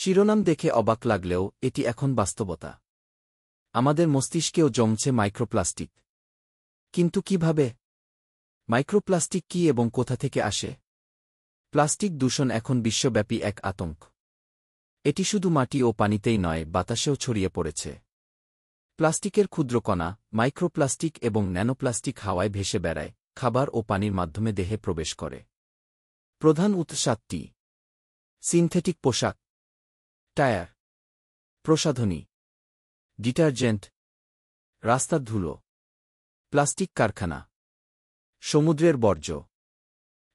শিরোনাম দেখে অবাক লাগলেও এটি এখন বাস্তবতা। আমাদের মস্তিষ্কেও জমছে মাইক্রোপ্লাস্টিক। কিন্তু কিভাবে? মাইক্রোপ্লাস্টিক কী এবং কোথা থেকে আসে? প্লাস্টিক দূষণ এখন বিশ্বব্যাপী এক আতঙ্ক। এটি শুধু মাটি ও পানিতেই নয়, বাতাসেও ছড়িয়ে পড়েছে। প্লাস্টিকের ক্ষুদ্র কণা, মাইক্রোপ্লাস্টিক এবং ন্যানোপ্লাস্টিক হাওয়ায় ভেসে বেড়ায়, খাবার ও পানির মাধ্যমে দেহে প্রবেশ করে। প্রধান উৎস 7টি: সিনথেটিক পোশাক, টায়ার, প্রসাধনী, ডিটারজেন্ট, রাস্তার ধুলো, প্লাস্টিক কারখানা, সমুদ্রের বর্জ্য।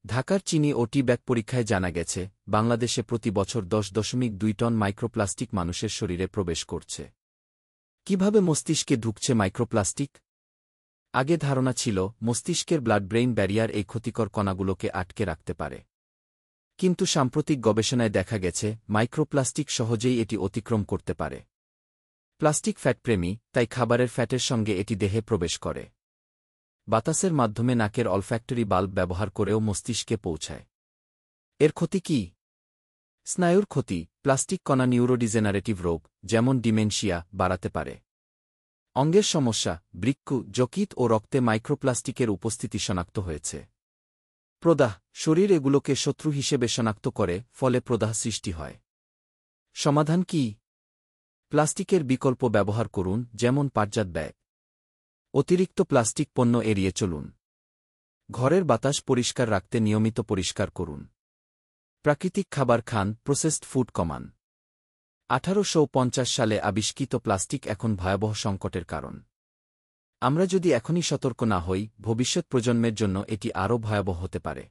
ঢাকার চিনি ও টি ব্যাগ পরীক্ষায় জানা গেছে, বাংলাদেশে প্রতি বছর 10.2 টন মাইক্রোপ্লাস্টিক মানুষের শরীরে প্রবেশ করছে। কিভাবে মস্তিষ্কে ঢুকছে মাইক্রোপ্লাস্টিক? আগে ধারণা ছিল মস্তিষ্কের ব্লাড ব্রেইন ব্যারিয়ার এই ক্ষতিকর কণাগুলোকে আটকে রাখতে পারে। কিন্তু সাম্প্রতিক গবেষণায় দেখা গেছে মাইক্রোপ্লাস্টিক সহজেই এটি অতিক্রম করতে পারে। প্লাস্টিক ফ্যাটপ্রেমী, তাই খাবারের ফ্যাটের সঙ্গে এটি দেহে প্রবেশ করে। বাতাসের মাধ্যমে নাকের অলফ্যাক্টরি বাল্ব ব্যবহার করেও মস্তিষ্কে পৌঁছায়। এর ক্ষতি কি? স্নায়ুর ক্ষতি, প্লাস্টিক কণা নিউরোডিজেনারেটিভ রোগ যেমন ডিমেনশিয়া বাড়াতে পারে। অঙ্গের সমস্যা, বৃক্ক, যকৃৎ ও রক্তে মাইক্রোপ্লাস্টিকের উপস্থিতি শনাক্ত হয়েছে। প্রদাহ, শরীর এগুলোকে শত্রু হিসেবে শনাক্ত করে, ফলে প্রদাহ সৃষ্টি হয়। সমাধান কি? প্লাস্টিকের বিকল্প ব্যবহার করুন, যেমন পাটজাত ব্যাগ। অতিরিক্ত প্লাস্টিক পণ্য এড়িয়ে চলুন। ঘরের বাতাস পরিষ্কার রাখতে নিয়মিত পরিষ্কার করুন। প্রাকৃতিক খাবার খান, প্রসেসড ফুড কমান। 1850 সালে আবিষ্কৃত প্লাস্টিক এখন ভয়াবহ সংকটের কারণ। আমরা যদি এখনই সতর্ক না হই, ভবিষ্যৎ প্রজন্মের জন্য এটি আরও ভয়াবহ হতে পারে।